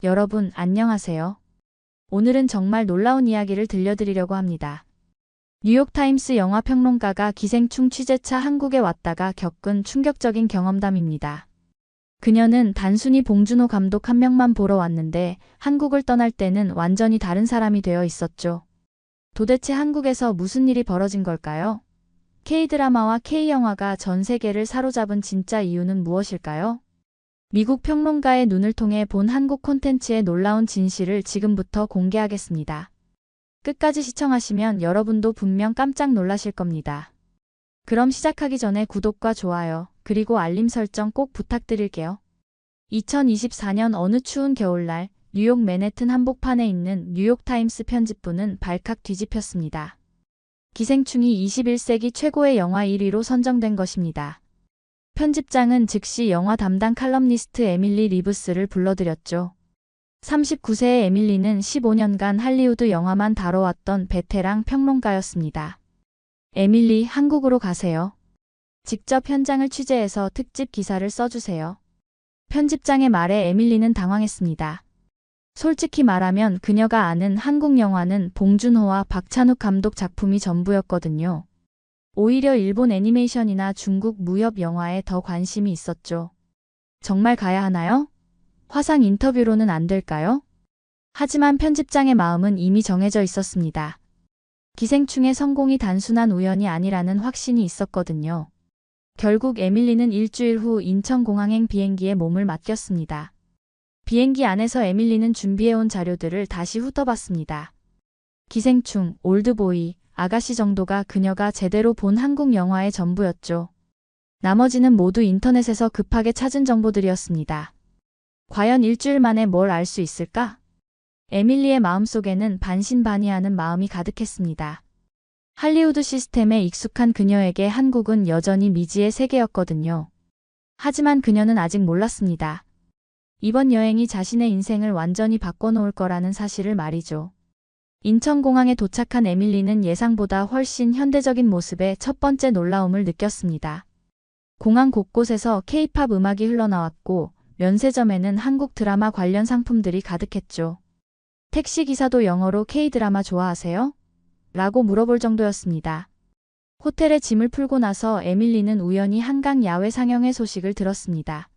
여러분, 안녕하세요. 오늘은 정말 놀라운 이야기를 들려드리려고 합니다. 뉴욕타임스 영화평론가가 기생충 취재차 한국에 왔다가 겪은 충격적인 경험담입니다. 그녀는 단순히 봉준호 감독 한 명만 보러 왔는데 한국을 떠날 때는 완전히 다른 사람이 되어 있었죠. 도대체 한국에서 무슨 일이 벌어진 걸까요? K드라마와 K영화가 전 세계를 사로잡은 진짜 이유는 무엇일까요? 미국 평론가의 눈을 통해 본 한국 콘텐츠의 놀라운 진실을 지금부터 공개하겠습니다. 끝까지 시청하시면 여러분도 분명 깜짝 놀라실 겁니다. 그럼 시작하기 전에 구독과 좋아요, 그리고 알림 설정 꼭 부탁드릴게요. 2024년 어느 추운 겨울날, 뉴욕 맨해튼 한복판에 있는 뉴욕타임스 편집부는 발칵 뒤집혔습니다. 기생충이 21세기 최고의 영화 1위로 선정된 것입니다. 편집장은 즉시 영화 담당 칼럼니스트 에밀리 리브스를 불러들였죠. 39세의 에밀리는 15년간 할리우드 영화만 다뤄왔던 베테랑 평론가였습니다. 에밀리, 한국으로 가세요. 직접 현장을 취재해서 특집 기사를 써주세요. 편집장의 말에 에밀리는 당황했습니다. 솔직히 말하면 그녀가 아는 한국 영화는 봉준호와 박찬욱 감독 작품이 전부였거든요. 오히려 일본 애니메이션이나 중국 무협 영화에 더 관심이 있었죠. 정말 가야 하나요? 화상 인터뷰로는 안 될까요? 하지만 편집장의 마음은 이미 정해져 있었습니다. 기생충의 성공이 단순한 우연이 아니라는 확신이 있었거든요. 결국 에밀리는 일주일 후 인천공항행 비행기에 몸을 맡겼습니다. 비행기 안에서 에밀리는 준비해온 자료들을 다시 훑어봤습니다. 기생충, 올드보이, 아가씨 정도가 그녀가 제대로 본 한국 영화의 전부였죠. 나머지는 모두 인터넷에서 급하게 찾은 정보들이었습니다. 과연 일주일 만에 뭘 알 수 있을까? 에밀리의 마음속에는 반신반의하는 마음이 가득했습니다. 할리우드 시스템에 익숙한 그녀에게 한국은 여전히 미지의 세계였거든요. 하지만 그녀는 아직 몰랐습니다. 이번 여행이 자신의 인생을 완전히 바꿔놓을 거라는 사실을 말이죠. 인천공항에 도착한 에밀리는 예상보다 훨씬 현대적인 모습에 첫 번째 놀라움을 느꼈습니다. 공항 곳곳에서 K-팝 음악이 흘러나왔고 면세점에는 한국 드라마 관련 상품들이 가득했죠. 택시기사도 영어로 K-드라마 좋아하세요? 라고 물어볼 정도였습니다. 호텔에 짐을 풀고 나서 에밀리는 우연히 한강 야외 상영회 소식을 들었습니다.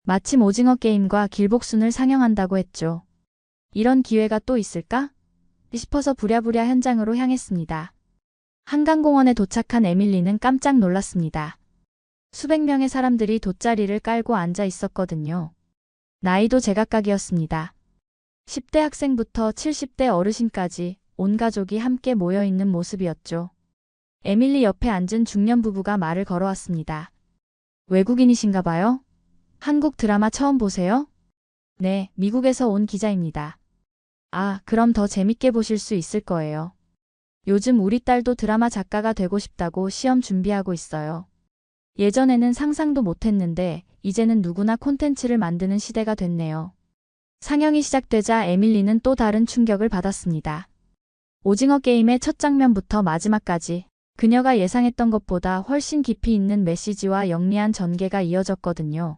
마침 오징어 게임과 길복순을 상영한다고 했죠. 이런 기회가 또 있을까? 싶어서 부랴부랴 현장으로 향했습니다. 한강공원에 도착한 에밀리는 깜짝 놀랐습니다. 수백 명의 사람들이 돗자리를 깔고 앉아 있었거든요. 나이도 제각각이었습니다. 10대 학생부터 70대 어르신까지 온 가족이 함께 모여있는 모습이었죠. 에밀리 옆에 앉은 중년 부부가 말을 걸어왔습니다. 외국인이신가 봐요? 한국 드라마 처음 보세요? 네, 미국에서 온 기자입니다. 아, 그럼 더 재밌게 보실 수 있을 거예요. 요즘 우리 딸도 드라마 작가가 되고 싶다고 시험 준비하고 있어요. 예전에는 상상도 못했는데 이제는 누구나 콘텐츠를 만드는 시대가 됐네요. 상영이 시작되자 에밀리는 또 다른 충격을 받았습니다. 오징어 게임의 첫 장면부터 마지막까지 그녀가 예상했던 것보다 훨씬 깊이 있는 메시지와 영리한 전개가 이어졌거든요.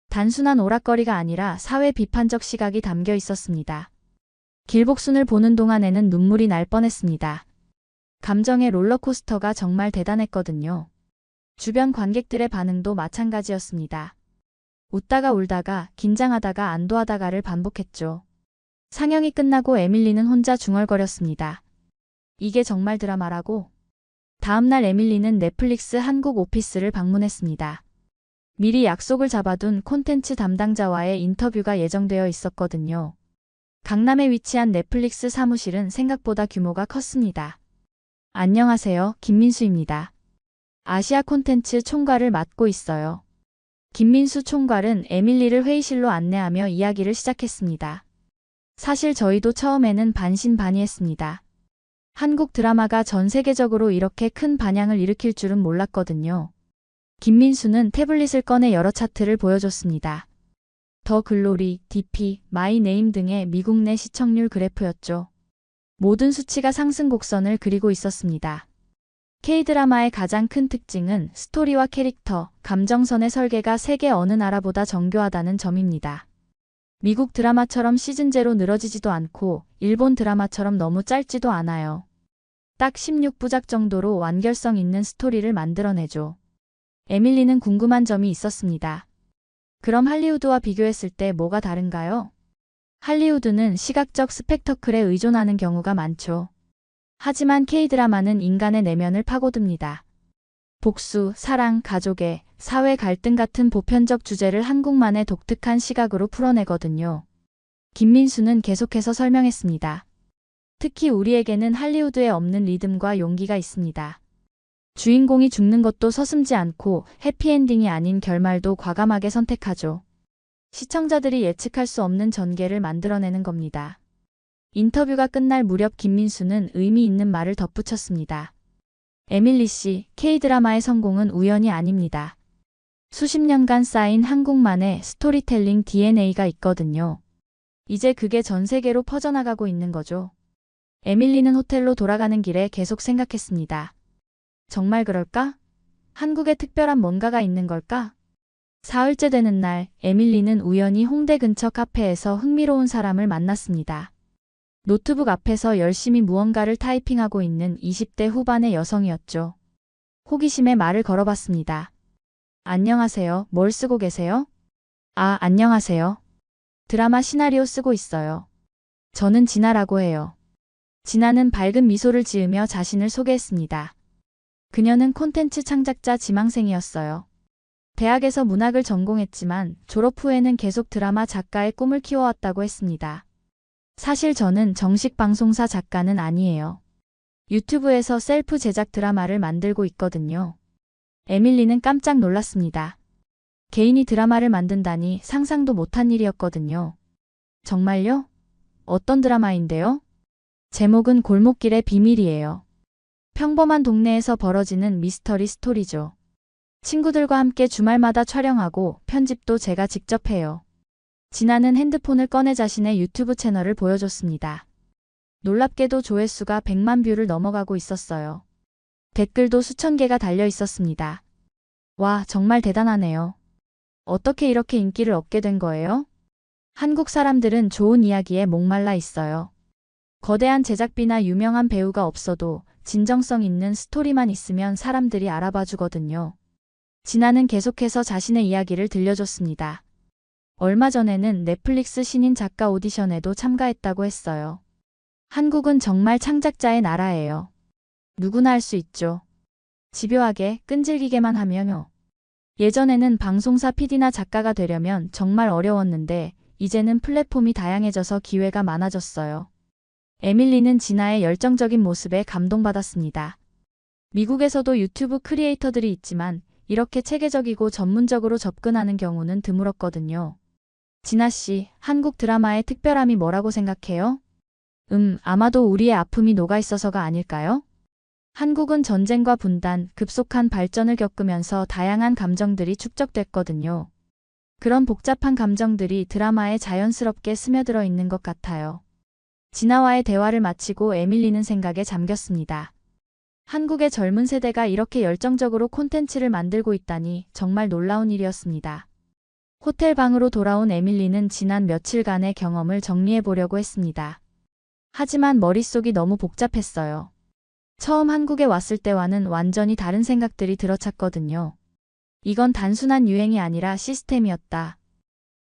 단순한 오락거리가 아니라 사회 비판적 시각이 담겨 있었습니다. 길복순을 보는 동안에는 눈물이 날 뻔했습니다. 감정의 롤러코스터가 정말 대단했거든요. 주변 관객들의 반응도 마찬가지였습니다. 웃다가 울다가 긴장하다가 안도하다가를 반복했죠. 상영이 끝나고 에밀리는 혼자 중얼거렸습니다. 이게 정말 드라마라고? 다음날 에밀리는 넷플릭스 한국 오피스를 방문했습니다. 미리 약속을 잡아둔 콘텐츠 담당자와의 인터뷰가 예정되어 있었거든요. 강남에 위치한 넷플릭스 사무실은 생각보다 규모가 컸습니다. 안녕하세요, 김민수입니다. 아시아 콘텐츠 총괄을 맡고 있어요. 김민수 총괄은 에밀리를 회의실로 안내하며 이야기를 시작했습니다. 사실 저희도 처음에는 반신반의했습니다. 한국 드라마가 전 세계적으로 이렇게 큰 반향을 일으킬 줄은 몰랐거든요. 김민수는 태블릿을 꺼내 여러 차트를 보여줬습니다. 더 글로리, DP, 마이 네임 등의 미국 내 시청률 그래프였죠. 모든 수치가 상승 곡선을 그리고 있었습니다. K드라마의 가장 큰 특징은 스토리와 캐릭터, 감정선의 설계가 세계 어느 나라보다 정교하다는 점입니다. 미국 드라마처럼 시즌제로 늘어지지도 않고 일본 드라마처럼 너무 짧지도 않아요. 딱 16부작 정도로 완결성 있는 스토리를 만들어내죠. 에밀리는 궁금한 점이 있었습니다. 그럼 할리우드와 비교했을 때 뭐가 다른가요? 할리우드는 시각적 스펙터클에 의존하는 경우가 많죠. 하지만 K-드라마는 인간의 내면을 파고듭니다. 복수, 사랑, 가족애, 사회 갈등 같은 보편적 주제를 한국만의 독특한 시각으로 풀어내거든요. 김민수는 계속해서 설명했습니다. 특히 우리에게는 할리우드에 없는 리듬과 용기가 있습니다. 주인공이 죽는 것도 서슴지 않고 해피엔딩이 아닌 결말도 과감하게 선택하죠. 시청자들이 예측할 수 없는 전개를 만들어내는 겁니다. 인터뷰가 끝날 무렵 김민수는 의미 있는 말을 덧붙였습니다. 에밀리 씨, K-드라마의 성공은 우연이 아닙니다. 수십 년간 쌓인 한국만의 스토리텔링 DNA가 있거든요. 이제 그게 전 세계로 퍼져나가고 있는 거죠. 에밀리는 호텔로 돌아가는 길에 계속 생각했습니다. 정말 그럴까? 한국에 특별한 뭔가가 있는 걸까? 사흘째 되는 날, 에밀리는 우연히 홍대 근처 카페에서 흥미로운 사람을 만났습니다. 노트북 앞에서 열심히 무언가를 타이핑하고 있는 20대 후반의 여성이었죠. 호기심에 말을 걸어봤습니다. 안녕하세요. 뭘 쓰고 계세요? 아, 안녕하세요. 드라마 시나리오 쓰고 있어요. 저는 진아라고 해요. 진아는 밝은 미소를 지으며 자신을 소개했습니다. 그녀는 콘텐츠 창작자 지망생이었어요. 대학에서 문학을 전공했지만 졸업 후에는 계속 드라마 작가의 꿈을 키워왔다고 했습니다. 사실 저는 정식 방송사 작가는 아니에요. 유튜브에서 셀프 제작 드라마를 만들고 있거든요. 에밀리는 깜짝 놀랐습니다. 개인이 드라마를 만든다니 상상도 못한 일이었거든요. 정말요? 어떤 드라마인데요? 제목은 골목길의 비밀이에요. 평범한 동네에서 벌어지는 미스터리 스토리죠. 친구들과 함께 주말마다 촬영하고 편집도 제가 직접 해요. 진아는 핸드폰을 꺼내 자신의 유튜브 채널을 보여줬습니다. 놀랍게도 조회수가 100만 뷰를 넘어가고 있었어요. 댓글도 수천 개가 달려 있었습니다. 와, 정말 대단하네요. 어떻게 이렇게 인기를 얻게 된 거예요? 한국 사람들은 좋은 이야기에 목말라 있어요. 거대한 제작비나 유명한 배우가 없어도 진정성 있는 스토리만 있으면 사람들이 알아봐 주거든요. 진아는 계속해서 자신의 이야기를 들려줬습니다. 얼마 전에는 넷플릭스 신인 작가 오디션에도 참가했다고 했어요. 한국은 정말 창작자의 나라예요. 누구나 할 수 있죠. 집요하게 끈질기게만 하면요. 예전에는 방송사 PD나 작가가 되려면 정말 어려웠는데 이제는 플랫폼이 다양해져서 기회가 많아졌어요. 에밀리는 진아의 열정적인 모습에 감동받았습니다. 미국에서도 유튜브 크리에이터들이 있지만 이렇게 체계적이고 전문적으로 접근하는 경우는 드물었거든요. 진아 씨, 한국 드라마의 특별함이 뭐라고 생각해요? 아마도 우리의 아픔이 녹아있어서가 아닐까요? 한국은 전쟁과 분단, 급속한 발전을 겪으면서 다양한 감정들이 축적됐거든요. 그런 복잡한 감정들이 드라마에 자연스럽게 스며들어 있는 것 같아요. 진아와의 대화를 마치고 에밀리는 생각에 잠겼습니다. 한국의 젊은 세대가 이렇게 열정적으로 콘텐츠를 만들고 있다니 정말 놀라운 일이었습니다. 호텔 방으로 돌아온 에밀리는 지난 며칠간의 경험을 정리해 보려고 했습니다. 하지만 머릿속이 너무 복잡했어요. 처음 한국에 왔을 때와는 완전히 다른 생각들이 들어찼거든요. 이건 단순한 유행이 아니라 시스템이었다.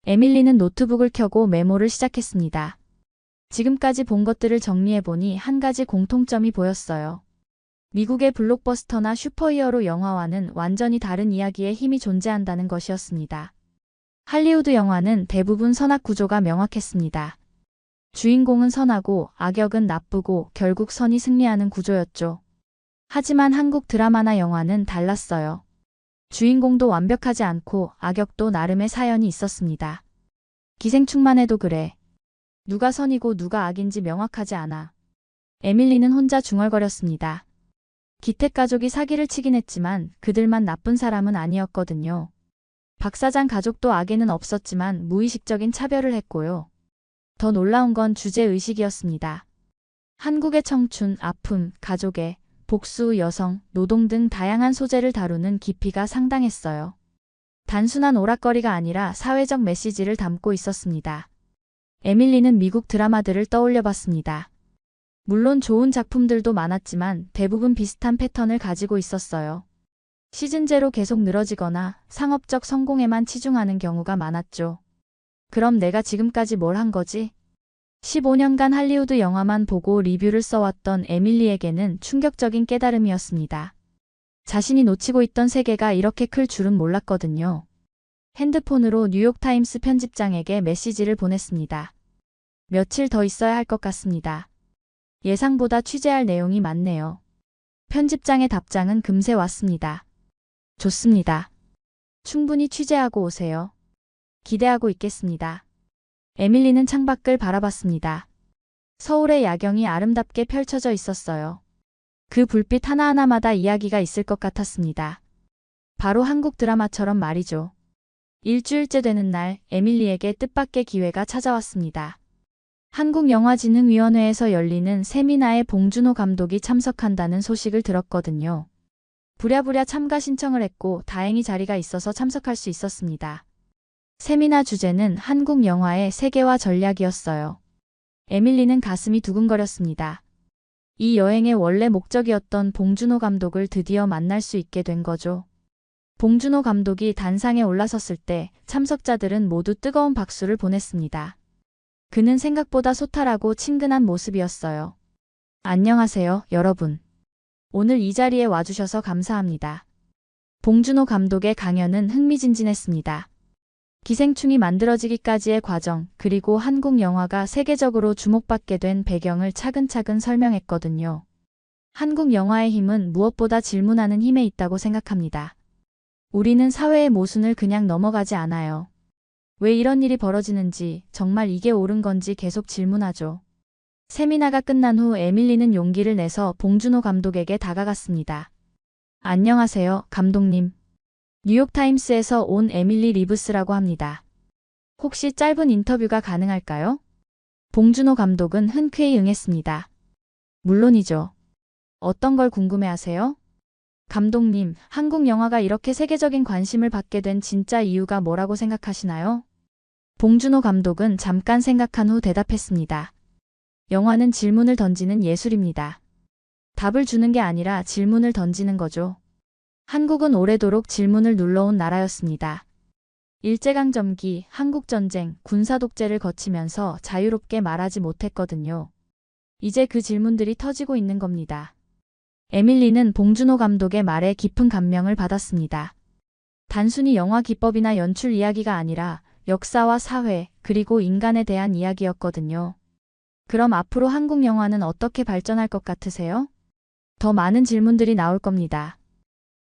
에밀리는 노트북을 켜고 메모를 시작했습니다. 지금까지 본 것들을 정리해보니 한 가지 공통점이 보였어요. 미국의 블록버스터나 슈퍼히어로 영화와는 완전히 다른 이야기의 힘이 존재한다는 것이었습니다. 할리우드 영화는 대부분 선악 구조가 명확했습니다. 주인공은 선하고 악역은 나쁘고 결국 선이 승리하는 구조였죠. 하지만 한국 드라마나 영화는 달랐어요. 주인공도 완벽하지 않고 악역도 나름의 사연이 있었습니다. 기생충만 해도 그래. 누가 선이고 누가 악인지 명확하지 않아. 에밀리는 혼자 중얼거렸습니다. 기택 가족이 사기를 치긴 했지만 그들만 나쁜 사람은 아니었거든요. 박 사장 가족도 악에는 없었지만 무의식적인 차별을 했고요. 더 놀라운 건 주제의식이었습니다. 한국의 청춘, 아픔, 가족애, 복수, 여성, 노동 등 다양한 소재를 다루는 깊이가 상당했어요. 단순한 오락거리가 아니라 사회적 메시지를 담고 있었습니다. 에밀리는 미국 드라마들을 떠올려 봤습니다. 물론 좋은 작품들도 많았지만 대부분 비슷한 패턴을 가지고 있었어요. 시즌제로 계속 늘어지거나 상업적 성공에만 치중하는 경우가 많았죠. 그럼 내가 지금까지 뭘 한 거지? 15년간 할리우드 영화만 보고 리뷰를 써왔던 에밀리에게는 충격적인 깨달음이었습니다. 자신이 놓치고 있던 세계가 이렇게 클 줄은 몰랐거든요. 핸드폰으로 뉴욕타임스 편집장에게 메시지를 보냈습니다. 며칠 더 있어야 할 것 같습니다. 예상보다 취재할 내용이 많네요. 편집장의 답장은 금세 왔습니다. 좋습니다. 충분히 취재하고 오세요. 기대하고 있겠습니다. 에밀리는 창밖을 바라봤습니다. 서울의 야경이 아름답게 펼쳐져 있었어요. 그 불빛 하나하나마다 이야기가 있을 것 같았습니다. 바로 한국 드라마처럼 말이죠. 일주일째 되는 날 에밀리에게 뜻밖의 기회가 찾아왔습니다. 한국영화진흥위원회에서 열리는 세미나에 봉준호 감독이 참석한다는 소식을 들었거든요. 부랴부랴 참가 신청을 했고 다행히 자리가 있어서 참석할 수 있었습니다. 세미나 주제는 한국 영화의 세계화 전략이었어요. 에밀리는 가슴이 두근거렸습니다. 이 여행의 원래 목적이었던 봉준호 감독을 드디어 만날 수 있게 된 거죠. 봉준호 감독이 단상에 올라섰을 때 참석자들은 모두 뜨거운 박수를 보냈습니다. 그는 생각보다 소탈하고 친근한 모습이었어요. 안녕하세요, 여러분. 오늘 이 자리에 와주셔서 감사합니다. 봉준호 감독의 강연은 흥미진진했습니다. 기생충이 만들어지기까지의 과정, 그리고 한국 영화가 세계적으로 주목받게 된 배경을 차근차근 설명했거든요. 한국 영화의 힘은 무엇보다 질문하는 힘에 있다고 생각합니다. 우리는 사회의 모순을 그냥 넘어가지 않아요. 왜 이런 일이 벌어지는지, 정말 이게 옳은 건지 계속 질문하죠. 세미나가 끝난 후 에밀리는 용기를 내서 봉준호 감독에게 다가갔습니다. 안녕하세요, 감독님. 뉴욕타임스에서 온 에밀리 리브스라고 합니다. 혹시 짧은 인터뷰가 가능할까요? 봉준호 감독은 흔쾌히 응했습니다. 물론이죠. 어떤 걸 궁금해하세요? 감독님, 한국 영화가 이렇게 세계적인 관심을 받게 된 진짜 이유가 뭐라고 생각하시나요? 봉준호 감독은 잠깐 생각한 후 대답했습니다. 영화는 질문을 던지는 예술입니다. 답을 주는 게 아니라 질문을 던지는 거죠. 한국은 오래도록 질문을 눌러온 나라였습니다. 일제강점기, 한국전쟁, 군사독재를 거치면서 자유롭게 말하지 못했거든요. 이제 그 질문들이 터지고 있는 겁니다. 에밀리는 봉준호 감독의 말에 깊은 감명을 받았습니다. 단순히 영화 기법이나 연출 이야기가 아니라 역사와 사회, 그리고 인간에 대한 이야기였거든요. 그럼 앞으로 한국 영화는 어떻게 발전할 것 같으세요? 더 많은 질문들이 나올 겁니다.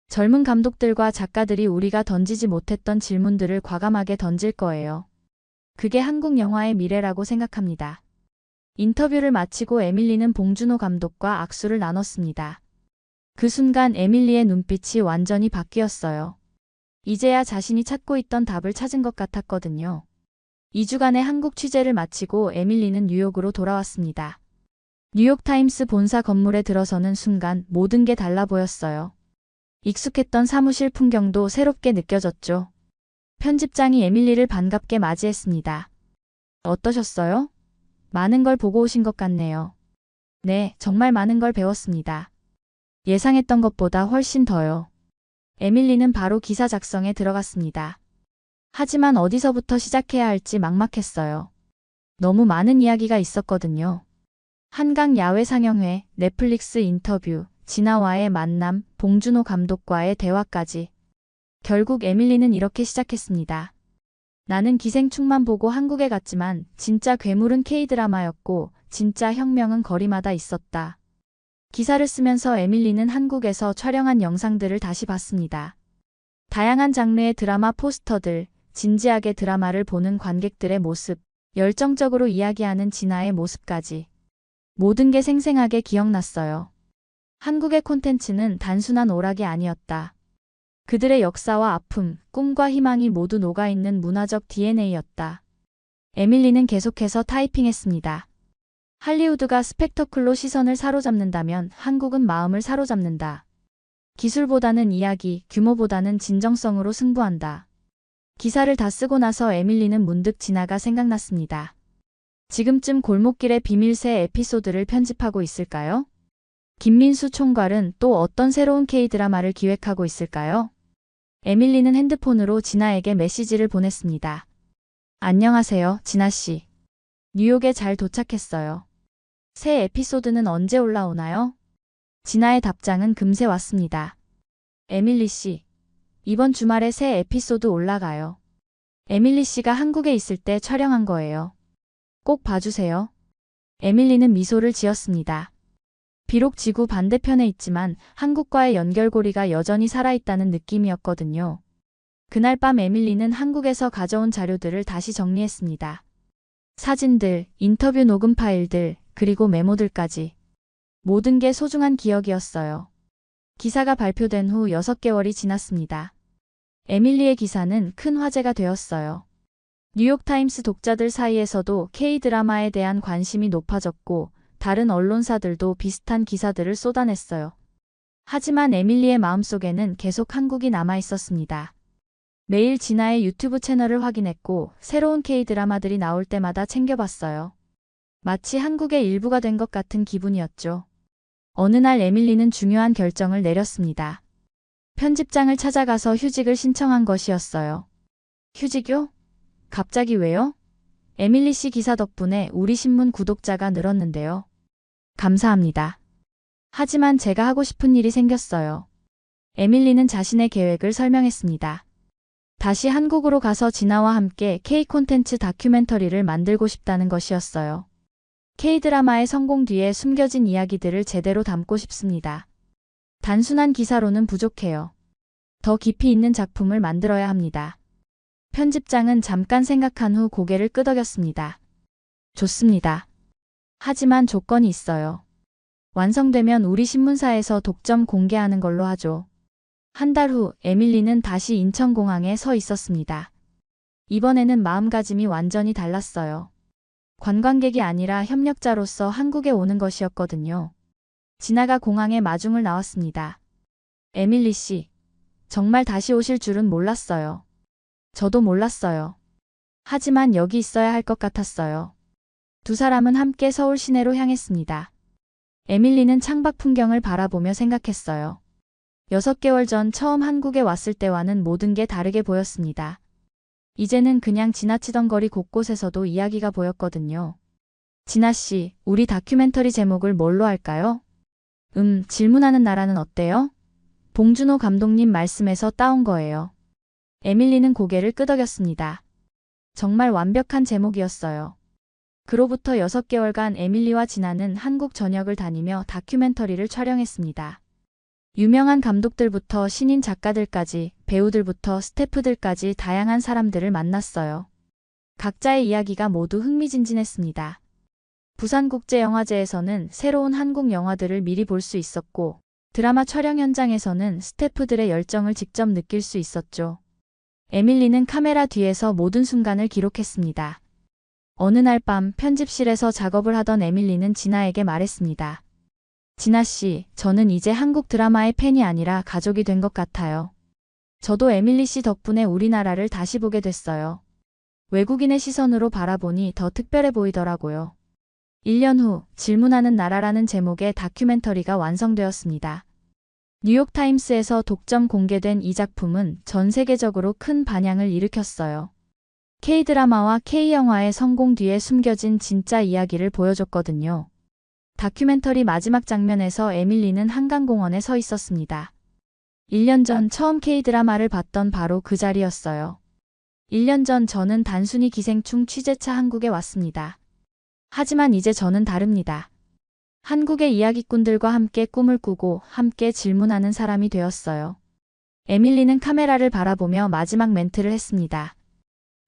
젊은 감독들과 작가들이 우리가 던지지 못했던 질문들을 과감하게 던질 거예요. 그게 한국 영화의 미래라고 생각합니다. 인터뷰를 마치고 에밀리는 봉준호 감독과 악수를 나눴습니다. 그 순간 에밀리의 눈빛이 완전히 바뀌었어요. 이제야 자신이 찾고 있던 답을 찾은 것 같았거든요. 2주간의 한국 취재를 마치고 에밀리는 뉴욕으로 돌아왔습니다. 뉴욕타임스 본사 건물에 들어서는 순간 모든 게 달라 보였어요. 익숙했던 사무실 풍경도 새롭게 느껴졌죠. 편집장이 에밀리를 반갑게 맞이했습니다. 어떠셨어요? 많은 걸 보고 오신 것 같네요. 네, 정말 많은 걸 배웠습니다. 예상했던 것보다 훨씬 더요. 에밀리는 바로 기사 작성에 들어갔습니다. 하지만 어디서부터 시작해야 할지 막막했어요. 너무 많은 이야기가 있었거든요. 한강 야외 상영회, 넷플릭스 인터뷰, 진아와의 만남, 봉준호 감독과의 대화까지. 결국 에밀리는 이렇게 시작했습니다. 나는 기생충만 보고 한국에 갔지만 진짜 괴물은 K-드라마였고 진짜 혁명은 거리마다 있었다. 기사를 쓰면서 에밀리는 한국에서 촬영한 영상들을 다시 봤습니다. 다양한 장르의 드라마 포스터들, 진지하게 드라마를 보는 관객들의 모습, 열정적으로 이야기하는 진아의 모습까지. 모든 게 생생하게 기억났어요. 한국의 콘텐츠는 단순한 오락이 아니었다. 그들의 역사와 아픔, 꿈과 희망이 모두 녹아있는 문화적 DNA였다. 에밀리는 계속해서 타이핑했습니다. 할리우드가 스펙터클로 시선을 사로잡는다면 한국은 마음을 사로잡는다. 기술보다는 이야기, 규모보다는 진정성으로 승부한다. 기사를 다 쓰고 나서 에밀리는 문득 진아가 생각났습니다. 지금쯤 골목길의 비밀새 에피소드를 편집하고 있을까요? 김민수 총괄은 또 어떤 새로운 K-드라마를 기획하고 있을까요? 에밀리는 핸드폰으로 진아에게 메시지를 보냈습니다. 안녕하세요, 진아 씨. 뉴욕에 잘 도착했어요. 새 에피소드는 언제 올라오나요? 진아의 답장은 금세 왔습니다. 에밀리 씨, 이번 주말에 새 에피소드 올라가요. 에밀리 씨가 한국에 있을 때 촬영한 거예요. 꼭 봐주세요. 에밀리는 미소를 지었습니다. 비록 지구 반대편에 있지만 한국과의 연결고리가 여전히 살아있다는 느낌이었거든요. 그날 밤 에밀리는 한국에서 가져온 자료들을 다시 정리했습니다. 사진들, 인터뷰 녹음 파일들, 그리고 메모들까지. 모든 게 소중한 기억이었어요. 기사가 발표된 후 6개월이 지났습니다. 에밀리의 기사는 큰 화제가 되었어요. 뉴욕타임스 독자들 사이에서도 K-드라마에 대한 관심이 높아졌고 다른 언론사들도 비슷한 기사들을 쏟아냈어요. 하지만 에밀리의 마음속에는 계속 한국이 남아 있었습니다. 매일 진아의 유튜브 채널을 확인했고 새로운 K-드라마들이 나올 때마다 챙겨봤어요. 마치 한국의 일부가 된 것 같은 기분이었죠. 어느 날 에밀리는 중요한 결정을 내렸습니다. 편집장을 찾아가서 휴직을 신청한 것이었어요. 휴직요? 갑자기 왜요? 에밀리 씨 기사 덕분에 우리 신문 구독자가 늘었는데요. 감사합니다. 하지만 제가 하고 싶은 일이 생겼어요. 에밀리는 자신의 계획을 설명했습니다. 다시 한국으로 가서 진아와 함께 K 콘텐츠 다큐멘터리를 만들고 싶다는 것이었어요. K-드라마의 성공 뒤에 숨겨진 이야기들을 제대로 담고 싶습니다. 단순한 기사로는 부족해요. 더 깊이 있는 작품을 만들어야 합니다. 편집장은 잠깐 생각한 후 고개를 끄덕였습니다. 좋습니다. 하지만 조건이 있어요. 완성되면 우리 신문사에서 독점 공개하는 걸로 하죠. 한 달 후 에밀리는 다시 인천공항에 서 있었습니다. 이번에는 마음가짐이 완전히 달랐어요. 관광객이 아니라 협력자로서 한국에 오는 것이었거든요. 진아가 공항에 마중을 나왔습니다. 에밀리 씨, 정말 다시 오실 줄은 몰랐어요. 저도 몰랐어요. 하지만 여기 있어야 할 것 같았어요. 두 사람은 함께 서울 시내로 향했습니다. 에밀리는 창밖 풍경을 바라보며 생각했어요. 6개월 전 처음 한국에 왔을 때와는 모든 게 다르게 보였습니다. 이제는 그냥 지나치던 거리 곳곳에서도 이야기가 보였거든요. 진아 씨, 우리 다큐멘터리 제목을 뭘로 할까요? 질문하는 나라는 어때요? 봉준호 감독님 말씀에서 따온 거예요. 에밀리는 고개를 끄덕였습니다. 정말 완벽한 제목이었어요. 그로부터 6개월간 에밀리와 진아는 한국 전역을 다니며 다큐멘터리를 촬영했습니다. 유명한 감독들부터 신인 작가들까지, 배우들부터 스태프들까지 다양한 사람들을 만났어요. 각자의 이야기가 모두 흥미진진했습니다. 부산국제영화제에서는 새로운 한국 영화들을 미리 볼 수 있었고, 드라마 촬영 현장에서는 스태프들의 열정을 직접 느낄 수 있었죠. 에밀리는 카메라 뒤에서 모든 순간을 기록했습니다. 어느 날 밤 편집실에서 작업을 하던 에밀리는 진아에게 말했습니다. 진아 씨, 저는 이제 한국 드라마의 팬이 아니라 가족이 된 것 같아요. 저도 에밀리 씨 덕분에 우리나라를 다시 보게 됐어요. 외국인의 시선으로 바라보니 더 특별해 보이더라고요. 1년 후 질문하는 나라라는 제목의 다큐멘터리가 완성되었습니다. 뉴욕타임스에서 독점 공개된 이 작품은 전 세계적으로 큰 반향을 일으켰어요. K-드라마와 K-영화의 성공 뒤에 숨겨진 진짜 이야기를 보여줬거든요. 다큐멘터리 마지막 장면에서 에밀리는 한강공원에 서 있었습니다. 1년 전 처음 K-드라마를 봤던 바로 그 자리였어요. 1년 전 저는 단순히 기생충 취재차 한국에 왔습니다. 하지만 이제 저는 다릅니다. 한국의 이야기꾼들과 함께 꿈을 꾸고 함께 질문하는 사람이 되었어요. 에밀리는 카메라를 바라보며 마지막 멘트를 했습니다.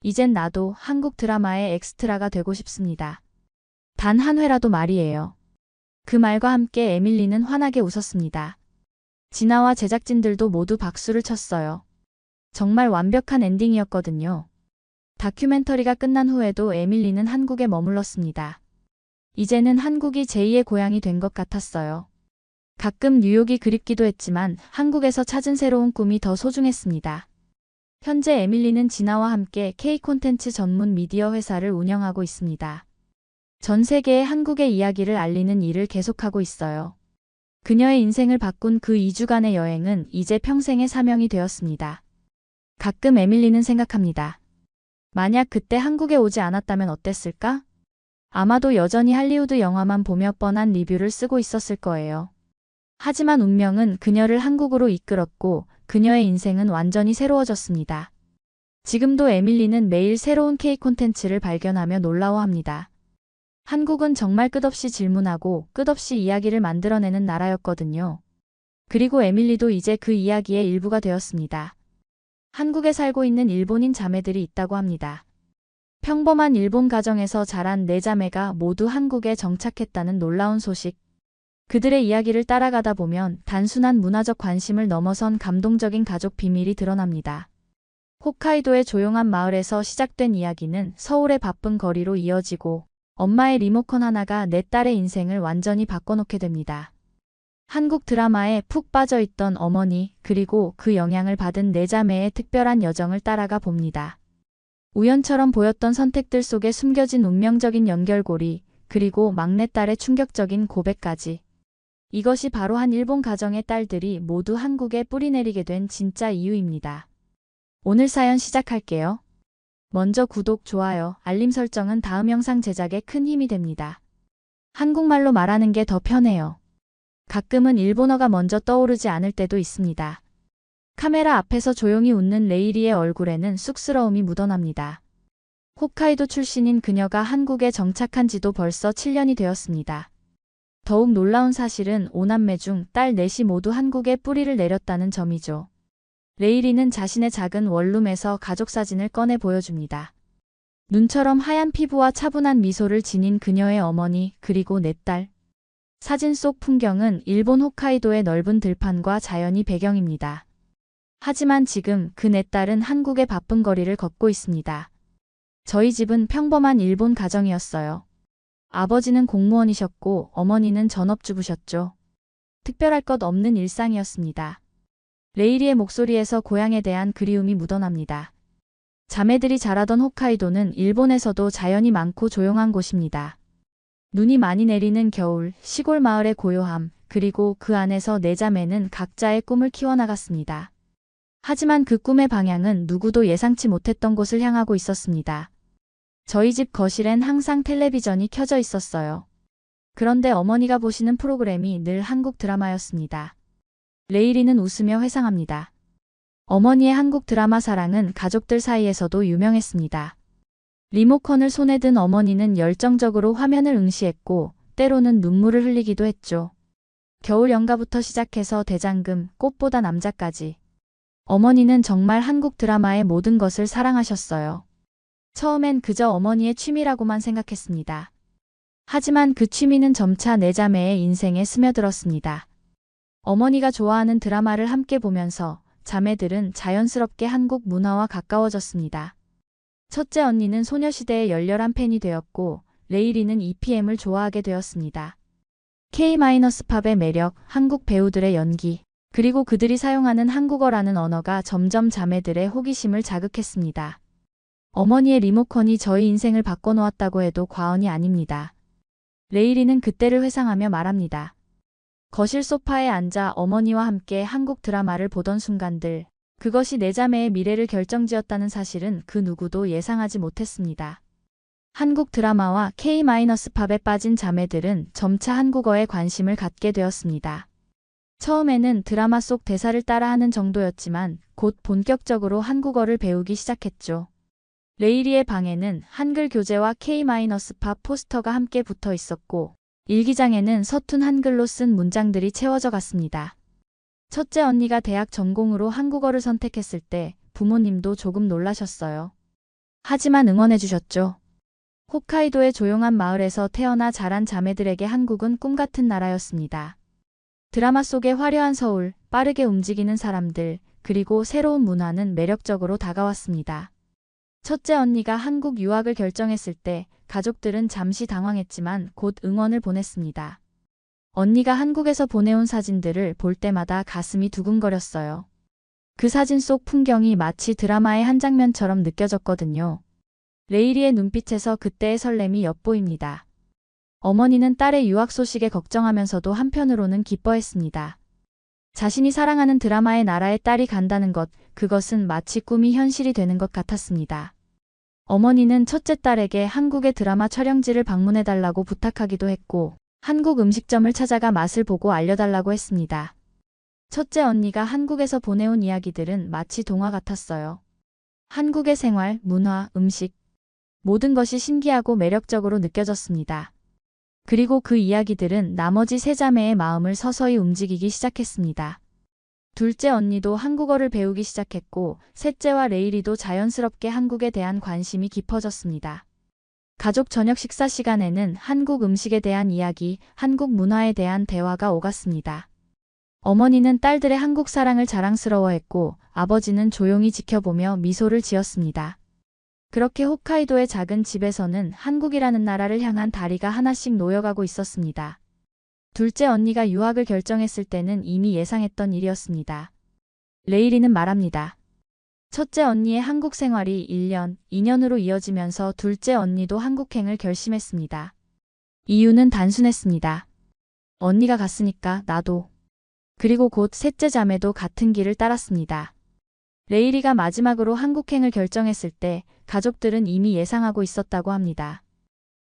이젠 나도 한국 드라마의 엑스트라가 되고 싶습니다. 단 한 회라도 말이에요. 그 말과 함께 에밀리는 환하게 웃었습니다. 진아와 제작진들도 모두 박수를 쳤어요. 정말 완벽한 엔딩이었거든요. 다큐멘터리가 끝난 후에도 에밀리는 한국에 머물렀습니다. 이제는 한국이 제2의 고향이 된 것 같았어요. 가끔 뉴욕이 그립기도 했지만 한국에서 찾은 새로운 꿈이 더 소중했습니다. 현재 에밀리는 진아와 함께 K 콘텐츠 전문 미디어 회사를 운영하고 있습니다. 전 세계에 한국의 이야기를 알리는 일을 계속하고 있어요. 그녀의 인생을 바꾼 그 2주간의 여행은 이제 평생의 사명이 되었습니다. 가끔 에밀리는 생각합니다. 만약 그때 한국에 오지 않았다면 어땠을까? 아마도 여전히 할리우드 영화만 보며 뻔한 리뷰를 쓰고 있었을 거예요. 하지만 운명은 그녀를 한국으로 이끌었고 그녀의 인생은 완전히 새로워졌습니다. 지금도 에밀리는 매일 새로운 K 콘텐츠를 발견하며 놀라워합니다. 한국은 정말 끝없이 질문하고 끝없이 이야기를 만들어내는 나라였거든요. 그리고 에밀리도 이제 그 이야기의 일부가 되었습니다. 한국에 살고 있는 일본인 자매들이 있다고 합니다. 평범한 일본 가정에서 자란 네 자매가 모두 한국에 정착했다는 놀라운 소식. 그들의 이야기를 따라가다 보면 단순한 문화적 관심을 넘어선 감동적인 가족 비밀이 드러납니다. 홋카이도의 조용한 마을에서 시작된 이야기는 서울의 바쁜 거리로 이어지고 엄마의 리모컨 하나가 내 딸의 인생을 완전히 바꿔놓게 됩니다. 한국 드라마에 푹 빠져있던 어머니 그리고 그 영향을 받은 네 자매의 특별한 여정을 따라가 봅니다. 우연처럼 보였던 선택들 속에 숨겨진 운명적인 연결고리 그리고 막내딸의 충격적인 고백까지. 이것이 바로 한 일본 가정의 딸들이 모두 한국에 뿌리내리게 된 진짜 이유입니다. 오늘 사연 시작할게요. 먼저 구독, 좋아요, 알림 설정은 다음 영상 제작에 큰 힘이 됩니다. 한국말로 말하는 게 더 편해요. 가끔은 일본어가 먼저 떠오르지 않을 때도 있습니다. 카메라 앞에서 조용히 웃는 레이리의 얼굴에는 쑥스러움이 묻어납니다. 홋카이도 출신인 그녀가 한국에 정착한 지도 벌써 7년이 되었습니다. 더욱 놀라운 사실은 5남매 중 딸 넷이 모두 한국에 뿌리를 내렸다는 점이죠. 레이리는 자신의 작은 원룸에서 가족 사진을 꺼내 보여줍니다. 눈처럼 하얀 피부와 차분한 미소를 지닌 그녀의 어머니 그리고 네 딸. 사진 속 풍경은 일본 홋카이도의 넓은 들판과 자연이 배경입니다. 하지만 지금 그 네 딸은 한국의 바쁜 거리를 걷고 있습니다. 저희 집은 평범한 일본 가정이었어요. 아버지는 공무원이셨고 어머니는 전업주부셨죠. 특별할 것 없는 일상이었습니다. 레이리의 목소리에서 고향에 대한 그리움이 묻어납니다. 자매들이 자라던 홋카이도는 일본에서도 자연이 많고 조용한 곳입니다. 눈이 많이 내리는 겨울, 시골 마을의 고요함, 그리고 그 안에서 네 자매는 각자의 꿈을 키워나갔습니다. 하지만 그 꿈의 방향은 누구도 예상치 못했던 곳을 향하고 있었습니다. 저희 집 거실엔 항상 텔레비전이 켜져 있었어요. 그런데 어머니가 보시는 프로그램이 늘 한국 드라마였습니다. 레이리는 웃으며 회상합니다. 어머니의 한국 드라마 사랑은 가족들 사이에서도 유명했습니다. 리모컨을 손에 든 어머니는 열정적으로 화면을 응시했고 때로는 눈물을 흘리기도 했죠. 겨울 연가부터 시작해서 대장금, 꽃보다 남자까지. 어머니는 정말 한국 드라마의 모든 것을 사랑하셨어요. 처음엔 그저 어머니의 취미라고만 생각했습니다. 하지만 그 취미는 점차 네 자매의 인생에 스며들었습니다. 어머니가 좋아하는 드라마를 함께 보면서 자매들은 자연스럽게 한국 문화와 가까워졌습니다. 첫째 언니는 소녀시대의 열렬한 팬이 되었고 레이리는 EPM을 좋아하게 되었습니다. K-팝의 매력, 한국 배우들의 연기, 그리고 그들이 사용하는 한국어라는 언어가 점점 자매들의 호기심을 자극했습니다. 어머니의 리모컨이 저희 인생을 바꿔놓았다고 해도 과언이 아닙니다. 레이리는 그때를 회상하며 말합니다. 거실 소파에 앉아 어머니와 함께 한국 드라마를 보던 순간들, 그것이 내 자매의 미래를 결정지었다는 사실은 그 누구도 예상하지 못했습니다. 한국 드라마와 K-팝에 빠진 자매들은 점차 한국어에 관심을 갖게 되었습니다. 처음에는 드라마 속 대사를 따라하는 정도였지만 곧 본격적으로 한국어를 배우기 시작했죠. 레이리의 방에는 한글 교재와 K-팝 포스터가 함께 붙어 있었고 일기장에는 서툰 한글로 쓴 문장들이 채워져 갔습니다. 첫째 언니가 대학 전공으로 한국어를 선택했을 때 부모님도 조금 놀라셨어요. 하지만 응원해 주셨죠. 홋카이도의 조용한 마을에서 태어나 자란 자매들에게 한국은 꿈같은 나라였습니다. 드라마 속의 화려한 서울, 빠르게 움직이는 사람들, 그리고 새로운 문화는 매력적으로 다가왔습니다. 첫째 언니가 한국 유학을 결정했을 때 가족들은 잠시 당황했지만 곧 응원을 보냈습니다. 언니가 한국에서 보내온 사진들을 볼 때마다 가슴이 두근거렸어요. 그 사진 속 풍경이 마치 드라마의 한 장면처럼 느껴졌거든요. 레이리의 눈빛에서 그때의 설렘이 엿보입니다. 어머니는 딸의 유학 소식에 걱정하면서도 한편으로는 기뻐했습니다. 자신이 사랑하는 드라마의 나라에 딸이 간다는 것, 그것은 마치 꿈이 현실이 되는 것 같았습니다. 어머니는 첫째 딸에게 한국의 드라마 촬영지를 방문해달라고 부탁하기도 했고, 한국 음식점을 찾아가 맛을 보고 알려달라고 했습니다. 첫째 언니가 한국에서 보내온 이야기들은 마치 동화 같았어요. 한국의 생활, 문화, 음식, 모든 것이 신기하고 매력적으로 느껴졌습니다. 그리고 그 이야기들은 나머지 세 자매의 마음을 서서히 움직이기 시작했습니다. 둘째 언니도 한국어를 배우기 시작했고, 셋째와 레일이도 자연스럽게 한국에 대한 관심이 깊어졌습니다. 가족 저녁 식사 시간에는 한국 음식에 대한 이야기, 한국 문화에 대한 대화가 오갔습니다. 어머니는 딸들의 한국 사랑을 자랑스러워했고, 아버지는 조용히 지켜보며 미소를 지었습니다. 그렇게 홋카이도의 작은 집에서는 한국이라는 나라를 향한 다리가 하나씩 놓여가고 있었습니다. 둘째 언니가 유학을 결정했을 때는 이미 예상했던 일이었습니다. 레이리는 말합니다. 첫째 언니의 한국 생활이 1년, 2년으로 이어지면서 둘째 언니도 한국행을 결심했습니다. 이유는 단순했습니다. 언니가 갔으니까 나도. 그리고 곧 셋째 자매도 같은 길을 따랐습니다. 레이리가 마지막으로 한국행을 결정했을 때 가족들은 이미 예상하고 있었다고 합니다.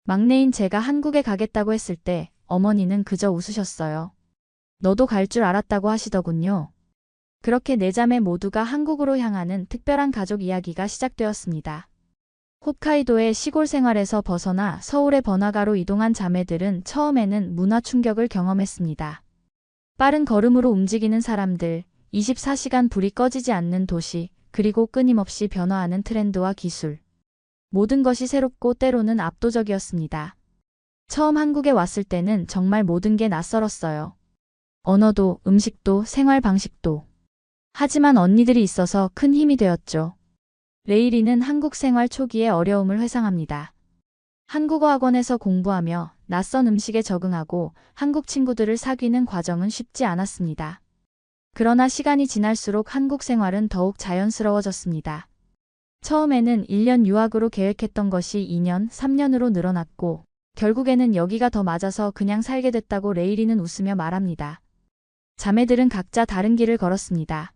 막내인 제가 한국에 가겠다고 했을 때 어머니는 그저 웃으셨어요. 너도 갈 줄 알았다고 하시더군요. 그렇게 네 자매 모두가 한국으로 향하는 특별한 가족 이야기가 시작되었습니다. 홋카이도의 시골 생활에서 벗어나 서울의 번화가로 이동한 자매들은 처음에는 문화 충격을 경험했습니다. 빠른 걸음으로 움직이는 사람들, 24시간 불이 꺼지지 않는 도시, 그리고 끊임없이 변화하는 트렌드와 기술. 모든 것이 새롭고 때로는 압도적이었습니다. 처음 한국에 왔을 때는 정말 모든 게 낯설었어요. 언어도, 음식도, 생활 방식도. 하지만 언니들이 있어서 큰 힘이 되었죠. 레이리는 한국 생활 초기의 어려움을 회상합니다. 한국어 학원에서 공부하며 낯선 음식에 적응하고 한국 친구들을 사귀는 과정은 쉽지 않았습니다. 그러나 시간이 지날수록 한국 생활은 더욱 자연스러워졌습니다. 처음에는 1년 유학으로 계획했던 것이 2년, 3년으로 늘어났고 결국에는 여기가 더 맞아서 그냥 살게 됐다고 레이리는 웃으며 말합니다. 자매들은 각자 다른 길을 걸었습니다.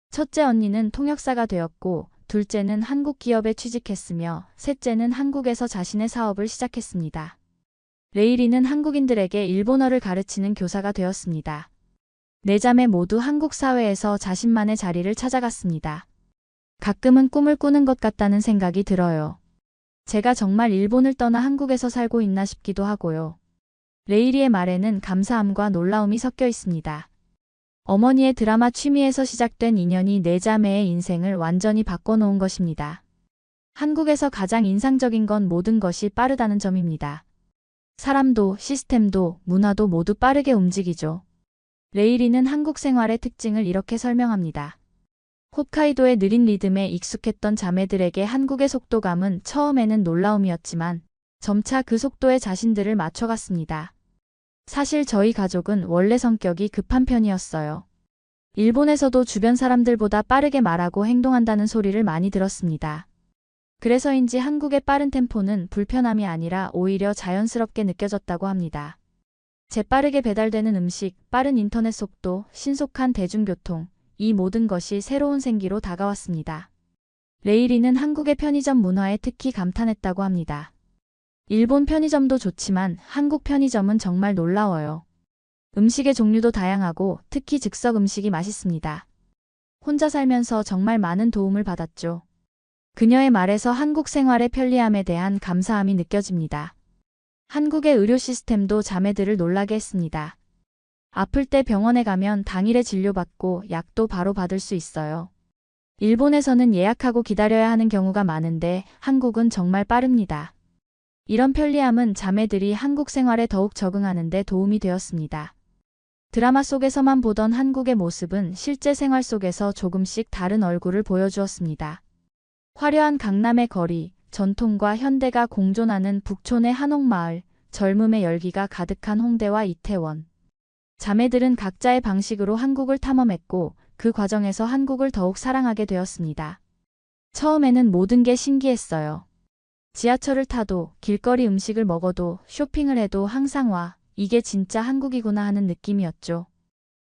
첫째 언니는 통역사가 되었고 둘째는 한국 기업에 취직했으며 셋째는 한국에서 자신의 사업을 시작했습니다. 레이리는 한국인들에게 일본어를 가르치는 교사가 되었습니다. 네 자매 모두 한국 사회에서 자신만의 자리를 찾아갔습니다. 가끔은 꿈을 꾸는 것 같다는 생각이 들어요. 제가 정말 일본을 떠나 한국에서 살고 있나 싶기도 하고요. 레이리의 말에는 감사함과 놀라움이 섞여 있습니다. 어머니의 드라마 취미에서 시작된 인연이 네 자매의 인생을 완전히 바꿔놓은 것입니다. 한국에서 가장 인상적인 건 모든 것이 빠르다는 점입니다. 사람도, 시스템도, 문화도 모두 빠르게 움직이죠. 레이리는 한국 생활의 특징을 이렇게 설명합니다. 홋카이도의 느린 리듬에 익숙했던 자매들에게 한국의 속도감은 처음에는 놀라움이었지만 점차 그 속도에 자신들을 맞춰갔습니다. 사실 저희 가족은 원래 성격이 급한 편이었어요. 일본에서도 주변 사람들보다 빠르게 말하고 행동한다는 소리를 많이 들었습니다. 그래서인지 한국의 빠른 템포는 불편함이 아니라 오히려 자연스럽게 느껴졌다고 합니다. 재빠르게 배달되는 음식, 빠른 인터넷 속도, 신속한 대중교통, 이 모든 것이 새로운 생기로 다가왔습니다. 레이리는 한국의 편의점 문화에 특히 감탄했다고 합니다. 일본 편의점도 좋지만 한국 편의점은 정말 놀라워요. 음식의 종류도 다양하고 특히 즉석 음식이 맛있습니다. 혼자 살면서 정말 많은 도움을 받았죠. 그녀의 말에서 한국 생활의 편리함에 대한 감사함이 느껴집니다. 한국의 의료 시스템도 자매들을 놀라게 했습니다. 아플 때 병원에 가면 당일에 진료받고 약도 바로 받을 수 있어요. 일본에서는 예약하고 기다려야 하는 경우가 많은데 한국은 정말 빠릅니다. 이런 편리함은 자매들이 한국 생활에 더욱 적응하는 데 도움이 되었습니다. 드라마 속에서만 보던 한국의 모습은 실제 생활 속에서 조금씩 다른 얼굴을 보여주었습니다. 화려한 강남의 거리, 전통과 현대가 공존하는 북촌의 한옥마을, 젊음의 열기가 가득한 홍대와 이태원. 자매들은 각자의 방식으로 한국을 탐험했고 그 과정에서 한국을 더욱 사랑하게 되었습니다. 처음에는 모든 게 신기했어요. 지하철을 타도, 길거리 음식을 먹어도, 쇼핑을 해도 항상 와, 이게 진짜 한국이구나 하는 느낌이었죠.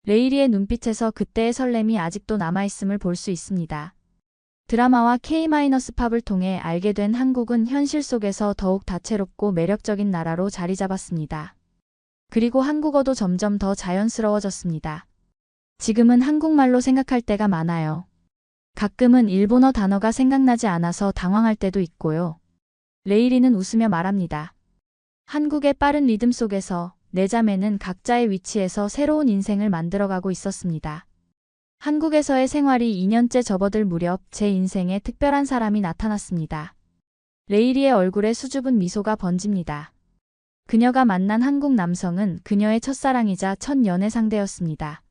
레이리의 눈빛에서 그때의 설렘이 아직도 남아있음을 볼 수 있습니다. 드라마와 K-팝을 통해 알게 된 한국은 현실 속에서 더욱 다채롭고 매력적인 나라로 자리 잡았습니다. 그리고 한국어도 점점 더 자연스러워졌습니다. 지금은 한국말로 생각할 때가 많아요. 가끔은 일본어 단어가 생각나지 않아서 당황할 때도 있고요. 레이리는 웃으며 말합니다. 한국의 빠른 리듬 속에서 네 자매는 각자의 위치에서 새로운 인생을 만들어가고 있었습니다. 한국에서의 생활이 2년째 접어들 무렵 제 인생에 특별한 사람이 나타났습니다. 레이리의 얼굴에 수줍은 미소가 번집니다. 그녀가 만난 한국 남성은 그녀의 첫사랑이자 첫 연애 상대였습니다.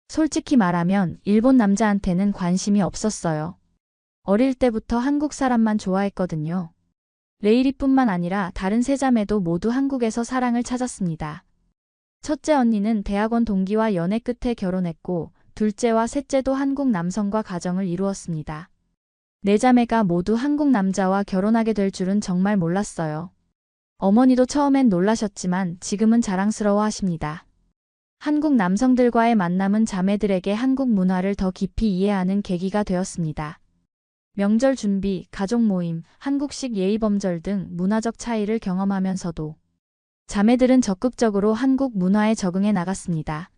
솔직히 말하면 일본 남자한테는 관심이 없었어요. 어릴 때부터 한국 사람만 좋아했거든요. 레이리뿐만 아니라 다른 세 자매도 모두 한국에서 사랑을 찾았습니다. 첫째 언니는 대학원 동기와 연애 끝에 결혼했고 둘째와 셋째도 한국 남성과 가정을 이루었습니다. 네 자매가 모두 한국 남자와 결혼하게 될 줄은 정말 몰랐어요. 어머니도 처음엔 놀라셨지만 지금은 자랑스러워 하십니다. 한국 남성들과의 만남은 자매들에게 한국 문화를 더 깊이 이해하는 계기가 되었습니다. 명절 준비, 가족 모임, 한국식 예의범절 등 문화적 차이를 경험하면서도 자매들은 적극적으로 한국 문화에 적응해 나갔습니다.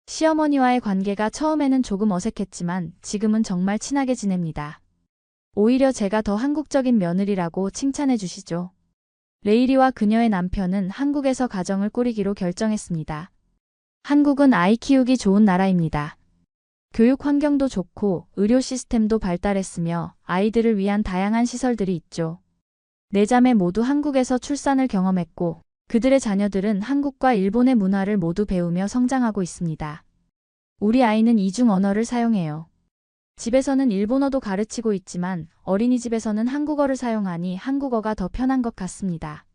시어머니와의 관계가 처음에는 조금 어색했지만 지금은 정말 친하게 지냅니다. 오히려 제가 더 한국적인 며느리라고 칭찬해 주시죠. 레이리와 그녀의 남편은 한국에서 가정을 꾸리기로 결정했습니다. 한국은 아이 키우기 좋은 나라입니다. 교육 환경도 좋고 의료 시스템도 발달했으며 아이들을 위한 다양한 시설들이 있죠. 네 자매 모두 한국에서 출산을 경험했고 그들의 자녀들은 한국과 일본의 문화를 모두 배우며 성장하고 있습니다. 우리 아이는 이중 언어를 사용해요. 집에서는 일본어도 가르치고 있지만 어린이집에서는 한국어를 사용하니 한국어가 더 편한 것 같습니다.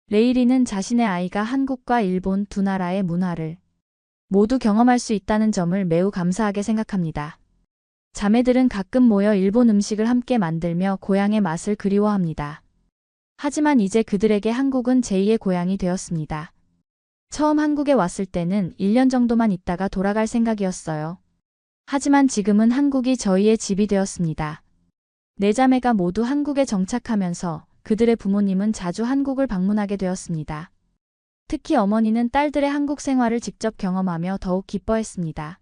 레이리는 자신의 아이가 한국과 일본 두 나라의 문화를 모두 경험할 수 있다는 점을 매우 감사하게 생각합니다. 자매들은 가끔 모여 일본 음식을 함께 만들며 고향의 맛을 그리워합니다. 하지만 이제 그들에게 한국은 제2의 고향이 되었습니다. 처음 한국에 왔을 때는 1년 정도만 있다가 돌아갈 생각이었어요. 하지만 지금은 한국이 저희의 집이 되었습니다. 네 자매가 모두 한국에 정착하면서 그들의 부모님은 자주 한국을 방문하게 되었습니다. 특히 어머니는 딸들의 한국 생활을 직접 경험하며 더욱 기뻐했습니다.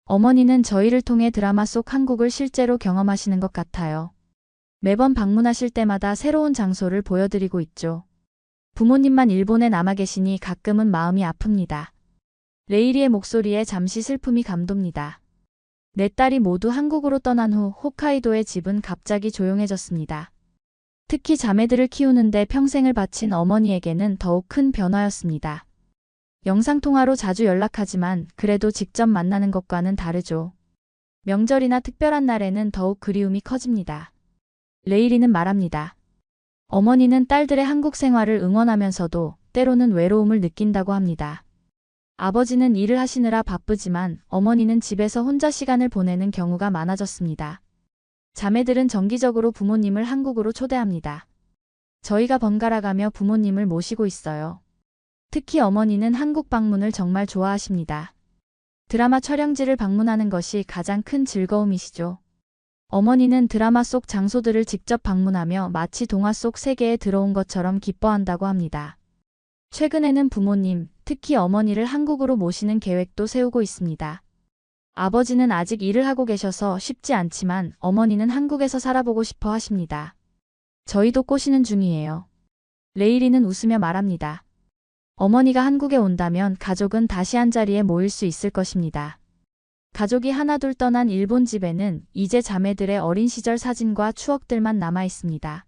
어머니는 저희를 통해 드라마 속 한국을 실제로 경험하시는 것 같아요. 매번 방문하실 때마다 새로운 장소를 보여드리고 있죠. 부모님만 일본에 남아 계시니 가끔은 마음이 아픕니다. 레이리의 목소리에 잠시 슬픔이 감돕니다. 네 딸이 모두 한국으로 떠난 후 홋카이도의 집은 갑자기 조용해졌습니다. 특히 자매들을 키우는데 평생을 바친 어머니에게는 더욱 큰 변화였습니다. 영상통화로 자주 연락하지만 그래도 직접 만나는 것과는 다르죠. 명절이나 특별한 날에는 더욱 그리움이 커집니다. 레이리는 말합니다. 어머니는 딸들의 한국 생활을 응원하면서도 때로는 외로움을 느낀다고 합니다. 아버지는 일을 하시느라 바쁘지만 어머니는 집에서 혼자 시간을 보내는 경우가 많아졌습니다. 자매들은 정기적으로 부모님을 한국으로 초대합니다. 저희가 번갈아가며 부모님을 모시고 있어요. 특히 어머니는 한국 방문을 정말 좋아하십니다. 드라마 촬영지를 방문하는 것이 가장 큰 즐거움이시죠. 어머니는 드라마 속 장소들을 직접 방문하며 마치 동화 속 세계에 들어온 것처럼 기뻐한다고 합니다. 최근에는 부모님, 특히 어머니를 한국으로 모시는 계획도 세우고 있습니다. 아버지는 아직 일을 하고 계셔서 쉽지 않지만 어머니는 한국에서 살아보고 싶어 하십니다. 저희도 꼬시는 중이에요. 레이리는 웃으며 말합니다. 어머니가 한국에 온다면 가족은 다시 한자리에 모일 수 있을 것입니다. 가족이 하나둘 떠난 일본 집에는 이제 자매들의 어린 시절 사진과 추억들만 남아 있습니다.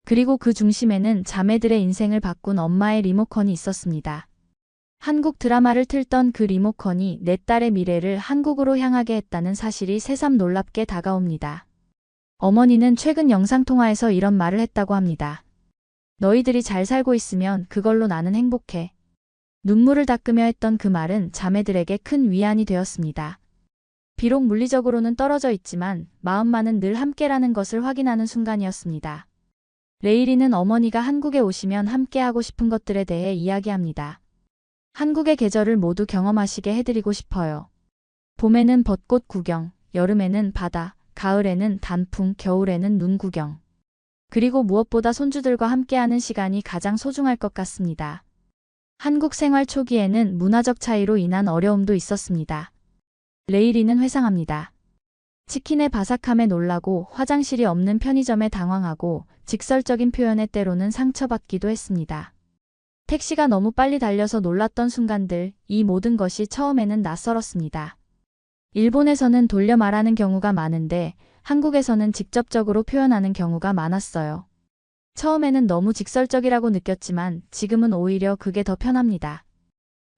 그리고 그 중심에는 자매들의 인생을 바꾼 엄마의 리모컨이 있었습니다. 한국 드라마를 틀던 그 리모컨이 내 딸의 미래를 한국으로 향하게 했다는 사실이 새삼 놀랍게 다가옵니다. 어머니는 최근 영상통화에서 이런 말을 했다고 합니다. 너희들이 잘 살고 있으면 그걸로 나는 행복해. 눈물을 닦으며 했던 그 말은 자매들에게 큰 위안이 되었습니다. 비록 물리적으로는 떨어져 있지만 마음만은 늘 함께라는 것을 확인하는 순간이었습니다. 레이리는 어머니가 한국에 오시면 함께 하고 싶은 것들에 대해 이야기합니다. 한국의 계절을 모두 경험하시게 해드리고 싶어요. 봄에는 벚꽃 구경, 여름에는 바다, 가을에는 단풍, 겨울에는 눈 구경. 그리고 무엇보다 손주들과 함께하는 시간이 가장 소중할 것 같습니다. 한국 생활 초기에는 문화적 차이로 인한 어려움도 있었습니다. 레이리는 회상합니다. 치킨의 바삭함에 놀라고 화장실이 없는 편의점에 당황하고 직설적인 표현에 때로는 상처받기도 했습니다. 택시가 너무 빨리 달려서 놀랐던 순간들, 이 모든 것이 처음에는 낯설었습니다. 일본에서는 돌려 말하는 경우가 많은데 한국에서는 직접적으로 표현하는 경우가 많았어요. 처음에는 너무 직설적이라고 느꼈지만 지금은 오히려 그게 더 편합니다.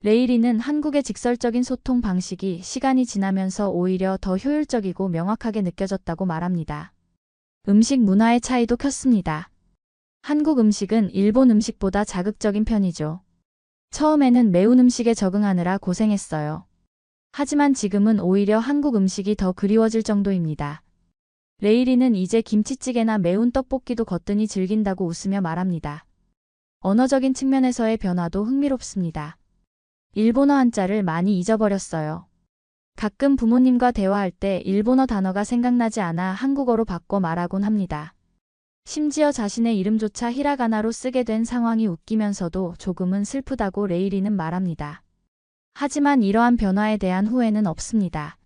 레이리는 한국의 직설적인 소통 방식이 시간이 지나면서 오히려 더 효율적이고 명확하게 느껴졌다고 말합니다. 음식 문화의 차이도 컸습니다. 한국 음식은 일본 음식보다 자극적인 편이죠. 처음에는 매운 음식에 적응하느라 고생했어요. 하지만 지금은 오히려 한국 음식이 더 그리워질 정도입니다. 레이리는 이제 김치찌개나 매운 떡볶이도 거뜬히 즐긴다고 웃으며 말합니다. 언어적인 측면에서의 변화도 흥미롭습니다. 일본어 한자를 많이 잊어버렸어요. 가끔 부모님과 대화할 때 일본어 단어가 생각나지 않아 한국어로 바꿔 말하곤 합니다. 심지어 자신의 이름조차 히라가나로 쓰게 된 상황이 웃기면서도 조금은 슬프다고 레이리는 말합니다. 하지만 이러한 변화에 대한 후회는 없습니다.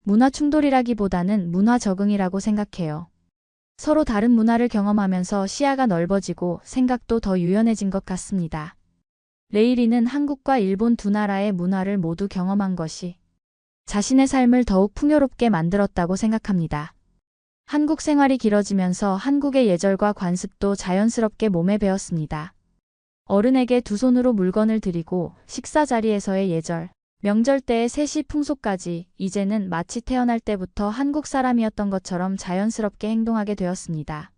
문화 충돌이라기보다는 문화 적응이라고 생각해요. 서로 다른 문화를 경험하면서 시야가 넓어지고 생각도 더 유연해진 것 같습니다. 레이리는 한국과 일본 두 나라의 문화를 모두 경험한 것이 자신의 삶을 더욱 풍요롭게 만들었다고 생각합니다. 한국 생활이 길어지면서 한국의 예절과 관습도 자연스럽게 몸에 배었습니다. 어른에게 두 손으로 물건을 드리고 식사 자리에서의 예절, 명절 때의 세시 풍속까지 이제는 마치 태어날 때부터 한국 사람이었던 것처럼 자연스럽게 행동하게 되었습니다.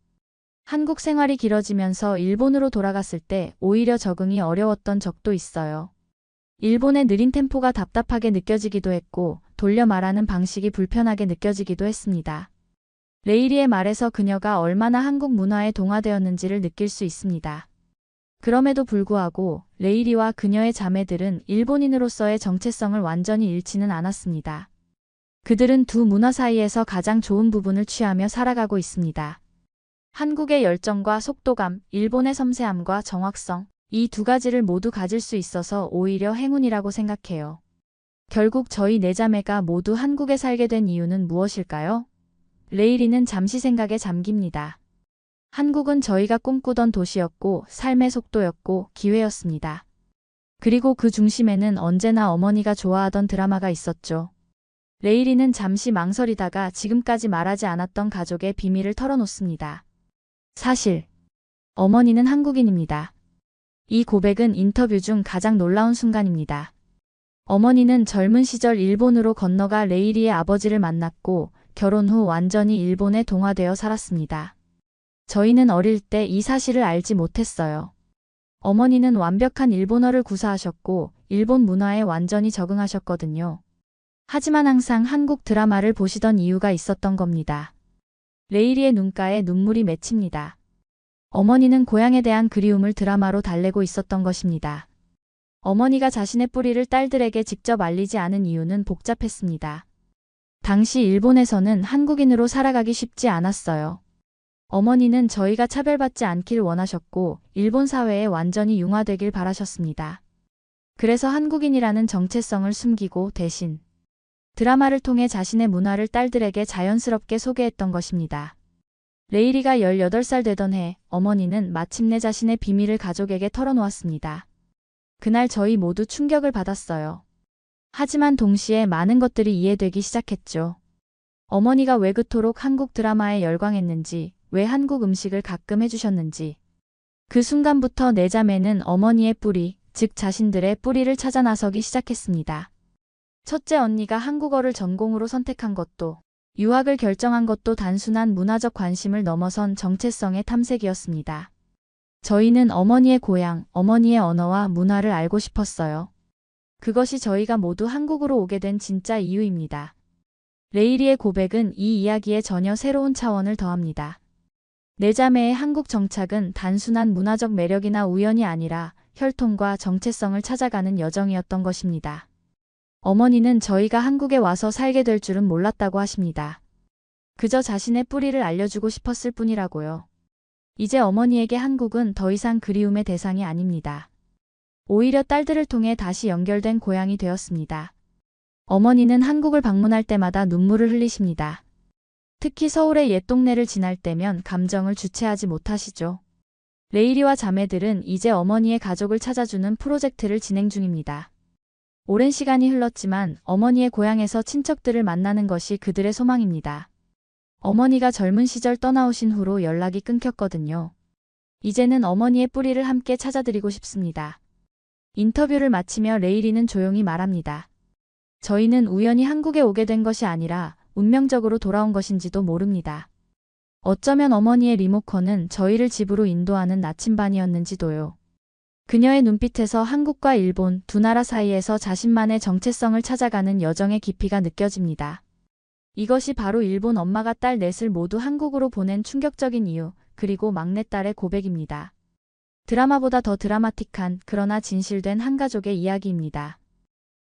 한국 생활이 길어지면서 일본으로 돌아갔을 때 오히려 적응이 어려웠던 적도 있어요. 일본의 느린 템포가 답답하게 느껴지기도 했고 돌려 말하는 방식이 불편하게 느껴지기도 했습니다. 레이리의 말에서 그녀가 얼마나 한국 문화에 동화되었는지를 느낄 수 있습니다. 그럼에도 불구하고 레이리와 그녀의 자매들은 일본인으로서의 정체성을 완전히 잃지는 않았습니다. 그들은 두 문화 사이에서 가장 좋은 부분을 취하며 살아가고 있습니다. 한국의 열정과 속도감, 일본의 섬세함과 정확성, 이 두 가지를 모두 가질 수 있어서 오히려 행운이라고 생각해요. 결국 저희 네 자매가 모두 한국에 살게 된 이유는 무엇일까요? 레이리는 잠시 생각에 잠깁니다. 한국은 저희가 꿈꾸던 도시였고 삶의 속도였고 기회였습니다. 그리고 그 중심에는 언제나 어머니가 좋아하던 드라마가 있었죠. 레이리는 잠시 망설이다가 지금까지 말하지 않았던 가족의 비밀을 털어놓습니다. 사실, 어머니는 한국인입니다. 이 고백은 인터뷰 중 가장 놀라운 순간입니다. 어머니는 젊은 시절 일본으로 건너가 레이리의 아버지를 만났고 결혼 후 완전히 일본에 동화되어 살았습니다. 저희는 어릴 때 이 사실을 알지 못했어요. 어머니는 완벽한 일본어를 구사하셨고 일본 문화에 완전히 적응하셨거든요. 하지만 항상 한국 드라마를 보시던 이유가 있었던 겁니다. 레이리의 눈가에 눈물이 맺힙니다. 어머니는 고향에 대한 그리움을 드라마로 달래고 있었던 것입니다. 어머니가 자신의 뿌리를 딸들에게 직접 알리지 않은 이유는 복잡했습니다. 당시 일본에서는 한국인으로 살아가기 쉽지 않았어요. 어머니는 저희가 차별받지 않길 원하셨고 일본 사회에 완전히 융화되길 바라셨습니다. 그래서 한국인이라는 정체성을 숨기고 대신 드라마를 통해 자신의 문화를 딸들에게 자연스럽게 소개했던 것입니다. 레이리가 18살 되던 해 어머니는 마침내 자신의 비밀을 가족에게 털어놓았습니다. 그날 저희 모두 충격을 받았어요. 하지만 동시에 많은 것들이 이해되기 시작했죠. 어머니가 왜 그토록 한국 드라마에 열광했는지, 왜 한국 음식을 가끔 해주셨는지. 그 순간부터 네 자매는 어머니의 뿌리, 즉 자신들의 뿌리를 찾아 나서기 시작했습니다. 첫째 언니가 한국어를 전공으로 선택한 것도, 유학을 결정한 것도 단순한 문화적 관심을 넘어선 정체성의 탐색이었습니다. 저희는 어머니의 고향, 어머니의 언어와 문화를 알고 싶었어요. 그것이 저희가 모두 한국으로 오게 된 진짜 이유입니다. 레이리의 고백은 이 이야기에 전혀 새로운 차원을 더합니다. 네 자매의 한국 정착은 단순한 문화적 매력이나 우연이 아니라 혈통과 정체성을 찾아가는 여정이었던 것입니다. 어머니는 저희가 한국에 와서 살게 될 줄은 몰랐다고 하십니다. 그저 자신의 뿌리를 알려주고 싶었을 뿐이라고요. 이제 어머니에게 한국은 더 이상 그리움의 대상이 아닙니다. 오히려 딸들을 통해 다시 연결된 고향이 되었습니다. 어머니는 한국을 방문할 때마다 눈물을 흘리십니다. 특히 서울의 옛 동네를 지날 때면 감정을 주체하지 못하시죠. 레이리와 자매들은 이제 어머니의 가족을 찾아주는 프로젝트를 진행 중입니다. 오랜 시간이 흘렀지만 어머니의 고향에서 친척들을 만나는 것이 그들의 소망입니다. 어머니가 젊은 시절 떠나오신 후로 연락이 끊겼거든요. 이제는 어머니의 뿌리를 함께 찾아드리고 싶습니다. 인터뷰를 마치며 레이리는 조용히 말합니다. 저희는 우연히 한국에 오게 된 것이 아니라 운명적으로 돌아온 것인지도 모릅니다. 어쩌면 어머니의 리모컨은 저희를 집으로 인도하는 나침반이었는지도요. 그녀의 눈빛에서 한국과 일본 두 나라 사이에서 자신만의 정체성을 찾아가는 여정의 깊이가 느껴집니다. 이것이 바로 일본 엄마가 딸 넷을 모두 한국으로 보낸 충격적인 이유, 그리고 막내딸의 고백입니다. 드라마보다 더 드라마틱한 그러나 진실된 한 가족의 이야기입니다.